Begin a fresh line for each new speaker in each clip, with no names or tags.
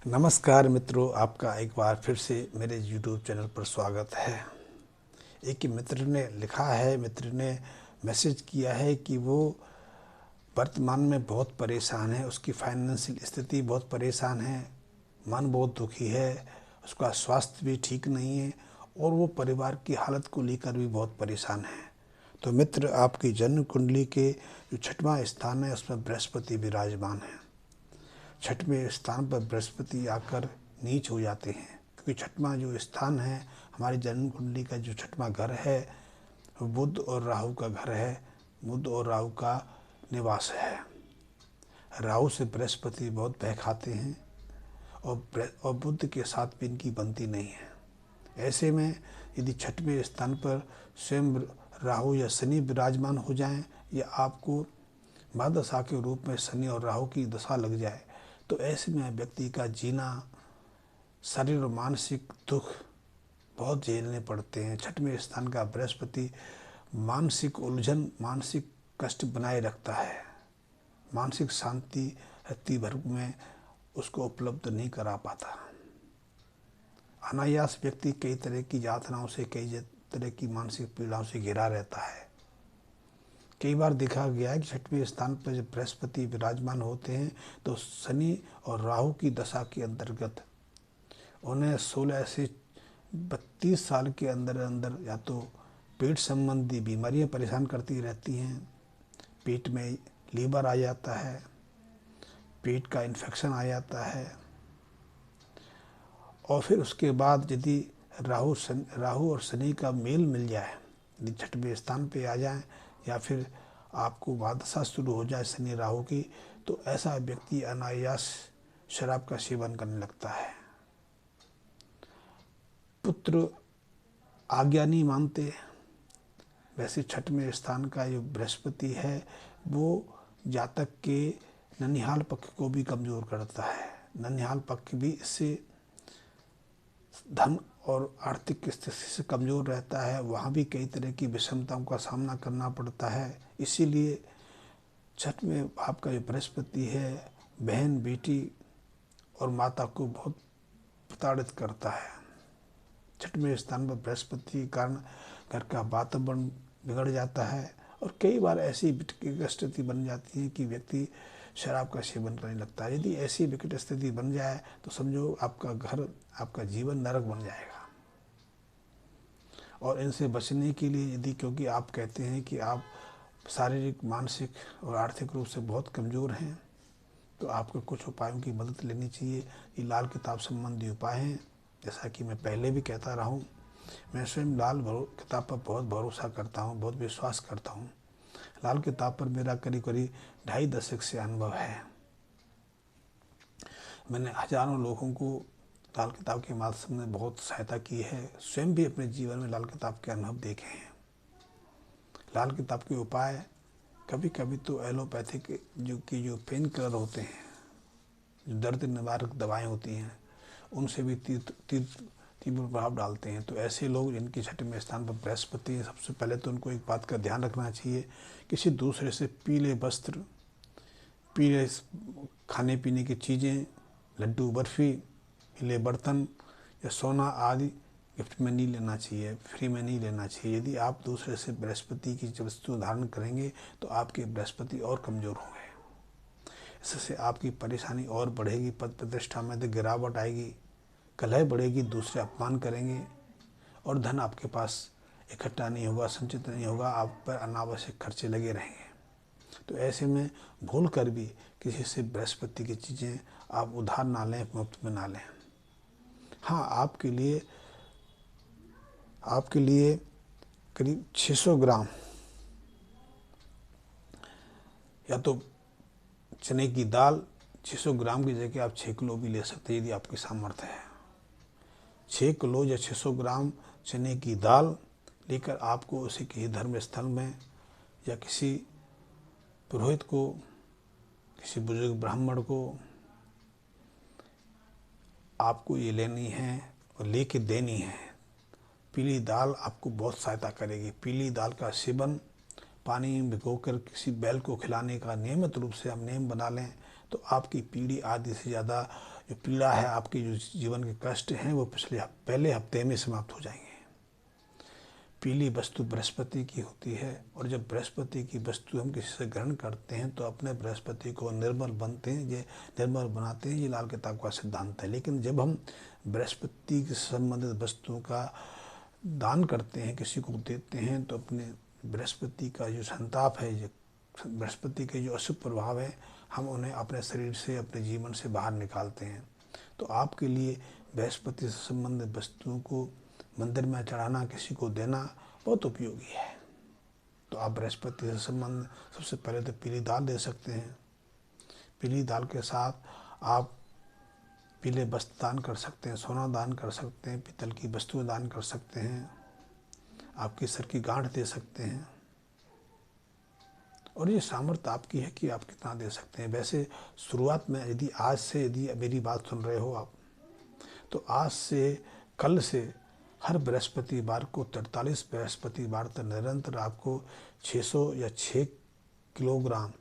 नमस्कार मित्रों, आपका एक बार फिर से मेरे YouTube चैनल पर स्वागत है। एक मित्र ने लिखा है, मित्र ने मैसेज किया है कि वो वर्तमान में बहुत परेशान है, उसकी फाइनेंशियल स्थिति बहुत परेशान है, मन बहुत दुखी है, उसका स्वास्थ्य भी ठीक नहीं है और वो परिवार की हालत को लेकर भी बहुत परेशान है। तो मित्र, आपकी जन्म कुंडली के जो 6वां स्थान है उसमें बृहस्पति विराजमान है। 6वें स्थान पर बृहस्पति आकर नीच हो जाते हैं, क्योंकि 6वां जो स्थान है हमारी जन्म कुंडली का, जो 6वां घर है वो बुध और राहु का घर है, बुध और राहु का निवास है। राहु से बृहस्पति बहुत भय खाते हैं और बुध के साथ भी इनकी बनती नहीं है। ऐसे में यदि 6वें स्थान पर स्वयं राहु या शनि विराजमान हो जाएं, या आपको महादशा के रूप में शनि और राहु की दशा लग जाए, तो ऐसे में व्यक्ति का जीना, शारीरिक और मानसिक दुख बहुत झेलने पड़ते हैं। 6वें स्थान का बृहस्पति मानसिक उलझन, मानसिक कष्ट बनाए रखता है, मानसिक शांति रत्ती भर में उसको उपलब्ध नहीं करा पाता। अनायास व्यक्ति कई तरह की यातनाओं से, कई तरह की मानसिक पीड़ाओं से घिरा रहता है। कई बार देखा गया है कि 6वें स्थान पर जब बृहस्पति विराजमान होते हैं तो शनि और राहु की दशा के अंतर्गत उन्हें 16 से 32 साल के अंदर अंदर या तो पेट संबंधी बीमारियां परेशान करती रहती हैं, पेट में लीवर आ जाता है, पेट का इन्फेक्शन आ जाता है, और फिर उसके बाद यदि राहु और शनि का मेल मिल जाए, यदि 6वें स्थान पे आ जाए, या फिर आपको महादशा शुरू हो जाए शनि राहु की, तो ऐसा व्यक्ति अनायास शराब का सेवन करने लगता है। पुत्र आज्ञा नहीं मानते। वैसे 6वें स्थान का जो बृहस्पति है वो जातक के ननिहाल पक्ष को भी कमज़ोर करता है। ननिहाल पक्ष भी इससे धन और आर्थिक स्थिति से कमज़ोर रहता है, वहाँ भी कई तरह की विषमताओं का सामना करना पड़ता है। इसीलिए 6वें भाव का जो बृहस्पति है बहन, बेटी और माता को बहुत प्रताड़ित करता है। 6वें स्थान पर बृहस्पति के कारण घर का वातावरण बिगड़ जाता है और कई बार ऐसी विकट स्थिति बन जाती है कि व्यक्ति शराब का सेवन करने लगता है। यदि ऐसी विकट स्थिति बन जाए तो समझो आपका घर, आपका जीवन नरक बन जाएगा। और इनसे बचने के लिए यदि, क्योंकि आप कहते हैं कि आप शारीरिक, मानसिक और आर्थिक रूप से बहुत कमज़ोर हैं, तो आपको कुछ उपायों की मदद लेनी चाहिए। ये लाल किताब संबंधी उपाय हैं। जैसा कि मैं पहले भी कहता रहा हूँ, मैं स्वयं लाल किताब पर बहुत भरोसा करता हूँ, बहुत विश्वास करता हूँ। लाल किताब पर मेरा करीब करीब 2.5 दशक से अनुभव है। मैंने हजारों लोगों को लाल किताब के माध्यम से बहुत सहायता की है। स्वयं भी अपने जीवन में लाल किताब के अनुभव देखे हैं। लाल किताब के उपाय कभी कभी तो एलोपैथिक जो पेन किलर होते हैं, जो दर्द निवारक दवाएं होती हैं, उनसे भी तीव्र प्रभाव डालते हैं। तो ऐसे लोग जिनके 6वें स्थान पर बृहस्पति है, सबसे पहले तो उनको एक बात का ध्यान रखना चाहिए, किसी दूसरे से पीले वस्त्र, पीले खाने पीने की चीज़ें, लड्डू, बर्फ़ी, पीले बर्तन या सोना आदि गिफ्ट में नहीं लेना चाहिए, फ्री में नहीं लेना चाहिए। यदि आप दूसरे से बृहस्पति की वस्तु धारण करेंगे तो आपके बृहस्पति और कमज़ोर होंगे। इससे आपकी परेशानी और बढ़ेगी, पद प्रतिष्ठा में तो गिरावट आएगी, कलह बढ़ेगी, दूसरे अपमान करेंगे और धन आपके पास इकट्ठा नहीं होगा, संचित नहीं होगा, आप पर अनावश्यक खर्चे लगे रहेंगे। तो ऐसे में भूल कर भी किसी से बृहस्पति की चीज़ें आप उधार ना लें, मुफ्त में ना लें। हाँ, आपके लिए करीब 600 ग्राम या तो चने की दाल, 600 ग्राम की जगह आप 6 किलो भी ले सकते हैं यदि आपकी सामर्थ्य है। 6 किलो या 600 ग्राम चने की दाल लेकर आपको उसे किसी धर्म स्थल में या किसी पुरोहित को, किसी बुजुर्ग ब्राह्मण को आपको ये लेनी है और लेके देनी है। पीली दाल आपको बहुत सहायता करेगी। पीली दाल का सेवन पानी में भिगोकर किसी बैल को खिलाने का नियमित रूप से हम नियम बना लें तो आपकी पीढ़ी आधी से ज़्यादा जो पीड़ा है, आपके जो जीवन के कष्ट हैं, वो पहले हफ्ते में समाप्त हो जाएंगे। पीली वस्तु बृहस्पति की होती है, और जब बृहस्पति की वस्तु हम किसी से ग्रहण करते हैं तो अपने बृहस्पति को निर्मल बनते हैं, ये निर्मल बनाते हैं। ये लाल किताब का सिद्धांत है। लेकिन जब हम बृहस्पति से संबंधित वस्तुओं का दान करते हैं, किसी को देते हैं, तो अपने बृहस्पति का जो संताप है, जो बृहस्पति के जो अशुभ प्रभाव है, हम उन्हें अपने शरीर से, अपने जीवन से बाहर निकालते हैं। तो आपके लिए बृहस्पति से संबंधित वस्तुओं को मंदिर में चढ़ाना, किसी को देना बहुत उपयोगी है। तो आप बृहस्पति से संबंध सबसे पहले तो पीली दाल दे सकते हैं। पीली दाल के साथ आप पीले वस्त्र दान कर सकते हैं, सोना दान कर सकते हैं, पीतल की वस्तुएं दान कर सकते हैं, आपकी सर की गांठ दे सकते हैं। और ये सामर्थ्य आपकी है कि आप कितना दे सकते हैं। वैसे शुरुआत में यदि आज से, यदि मेरी बात सुन रहे हो आप, तो आज से, कल से हर बृहस्पतिवार को 43 बृहस्पतिवार तक निरंतर आपको 600 या 6 किलोग्राम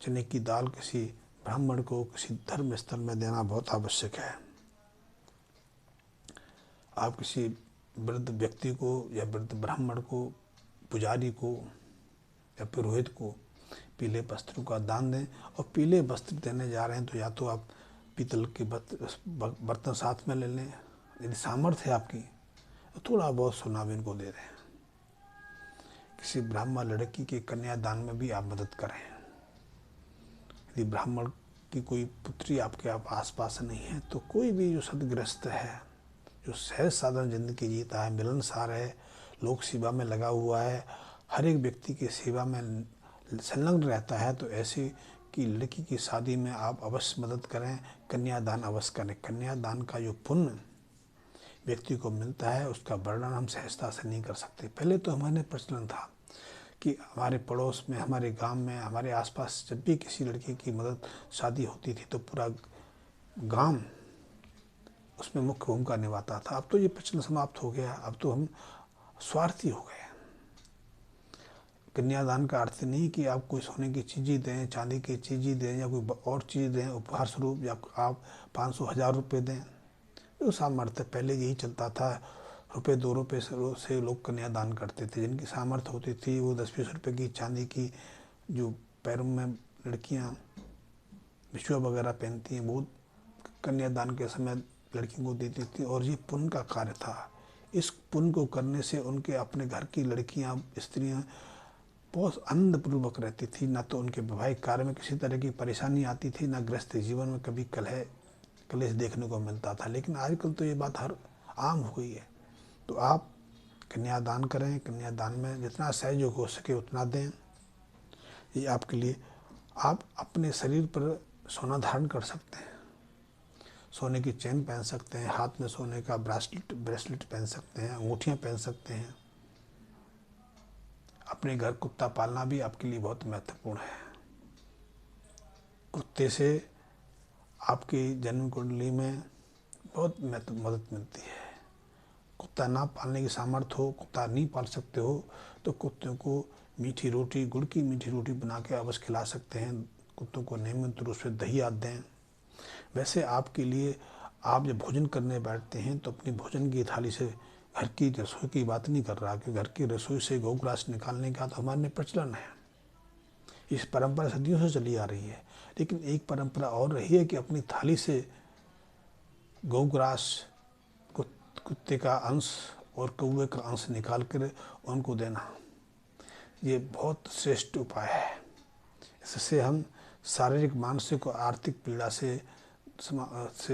चने की दाल किसी ब्राह्मण को, किसी धर्म स्थल में देना बहुत आवश्यक है। आप किसी वृद्ध व्यक्ति को या वृद्ध ब्राह्मण को, पुजारी को या पुरोहित को पीले वस्त्रों का दान दें। और पीले वस्त्र देने जा रहे हैं तो या तो आप पीतल के बर्तन साथ में ले लें, यदि सामर्थ्य है आपकी तो थोड़ा बहुत सोना भी इनको दे दें। किसी ब्राह्मण लड़की के कन्यादान में भी आप मदद करें। यदि ब्राह्मण की कोई पुत्री आपके आसपास नहीं है, तो कोई भी जो सदग्रस्त है, जो सहज साधारण जिंदगी जीता है, मिलनसार है, लोक सेवा में लगा हुआ है, हर एक व्यक्ति की सेवा में संलग्न रहता है, तो ऐसी की लड़की की शादी में आप अवश्य मदद करें, कन्यादान अवश्य करें। कन्यादान का जो पुण्य व्यक्ति को मिलता है, उसका वर्णन हम सहजता से नहीं कर सकते। पहले तो हमारे प्रचलन था कि हमारे पड़ोस में, हमारे गांव में, हमारे आसपास जब भी किसी लड़की की मदद, शादी होती थी तो पूरा गांव उसमें मुख्य भूमिका निभाता था। अब तो ये प्रचलन समाप्त हो गया। अब तो हम स्वार्थी हो गए। कन्यादान का अर्थ नहीं कि आप कोई सोने की चीज़ें दें, चांदी की चीज़ें दें, या कोई और चीज़ दें उपहार स्वरूप, या आप 500-1000 रुपये दें। तो सामर्थ्य पहले यही चलता था। रुपये 2 रुपये से लोग कन्यादान करते थे। जिनकी सामर्थ्य होती थी वो 10-20 रुपये की चांदी की, जो पैरों में लड़कियां बिछुआ वगैरह पहनती हैं, वो कन्यादान के समय लड़कियों को देती थी। और ये पुण्य का कार्य था। इस पुण्य को करने से उनके अपने घर की लड़कियां, स्त्रियां बहुत आनंदपूर्वक रहती थी। ना तो उनके वैवाहिक कार्य में किसी तरह की परेशानी आती थी, ना गृहस्थ जीवन में कभी कलेश देखने को मिलता था। लेकिन आजकल तो ये बात हर आम हो गई है। तो आप कन्यादान करें। कन्यादान में जितना सहयोग हो सके उतना दें। ये आपके लिए, आप अपने शरीर पर सोना धारण कर सकते हैं, सोने की चेन पहन सकते हैं, हाथ में सोने का ब्रेसलेट पहन सकते हैं, अंगूठियाँ पहन सकते हैं। अपने घर कुत्ता पालना भी आपके लिए बहुत महत्वपूर्ण है। कुत्ते से आपकी जन्म कुंडली में बहुत मदद मिलती है। कुत्ता ना पालने की सामर्थ्य हो, कुत्ता नहीं पाल सकते हो, तो कुत्तों को मीठी रोटी, गुड़ की मीठी रोटी बना के अवश्य खिला सकते हैं। कुत्तों को नियमित रूप से दही आदि दें। वैसे आपके लिए, आप जब भोजन करने बैठते हैं तो अपनी भोजन की थाली से, घर की रसोई की बात नहीं कर रहा, कि घर की रसोई से गौग्रास निकालने का तो हमारे प्रचलन है। इस परंपरा सदियों से चली आ रही है। लेकिन एक परंपरा और रही है कि अपनी थाली से गौग्रास, कुत्ते का अंश और कौवे का अंश निकाल कर उनको देना, ये बहुत श्रेष्ठ उपाय है। इससे हम शारीरिक, मानसिक और आर्थिक पीड़ा से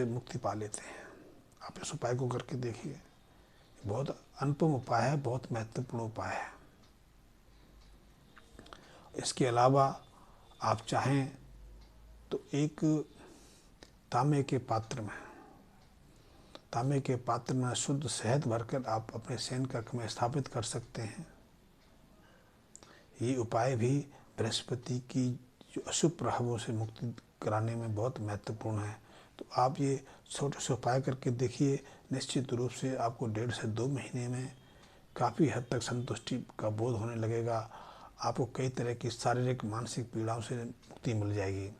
मुक्ति पा लेते हैं। आप इस उपाय को करके देखिए। बहुत अनुपम उपाय है, बहुत महत्वपूर्ण उपाय है। इसके अलावा आप चाहें तो एक तांबे के पात्र में शुद्ध शहद भरकर आप अपने शयन कक्ष में स्थापित कर सकते हैं। ये उपाय भी बृहस्पति की जो अशुभ प्रभावों से मुक्ति कराने में बहुत महत्वपूर्ण है। तो आप ये छोटे से उपाय करके देखिए। निश्चित रूप से आपको 1.5 से 2 महीने में काफ़ी हद तक संतुष्टि का बोध होने लगेगा। आपको कई तरह की शारीरिक, मानसिक पीड़ाओं से मुक्ति मिल जाएगी।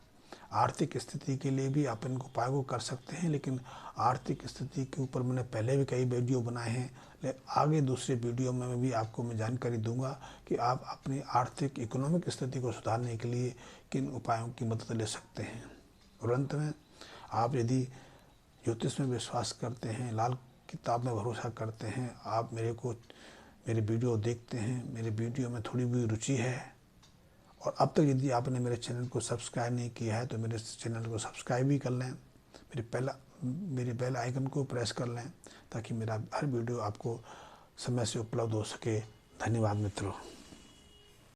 आर्थिक स्थिति के लिए भी आप इन उपायों को कर सकते हैं, लेकिन आर्थिक स्थिति के ऊपर मैंने पहले भी कई वीडियो बनाए हैं। आगे दूसरे वीडियो में भी आपको मैं जानकारी दूंगा कि आप अपनी आर्थिक इकोनॉमिक स्थिति को सुधारने के लिए किन उपायों की मदद ले सकते हैं। और अंत में, आप यदि ज्योतिष में विश्वास करते हैं, लाल किताब में भरोसा करते हैं, आप मेरे वीडियो देखते हैं, मेरे वीडियो में थोड़ी भी रुचि है, और अब तक यदि आपने मेरे चैनल को सब्सक्राइब नहीं किया है तो मेरे चैनल को सब्सक्राइब भी कर लें, मेरे बेल आइकन को प्रेस कर लें, ताकि मेरा हर वीडियो आपको समय से उपलब्ध हो सके। धन्यवाद मित्रों।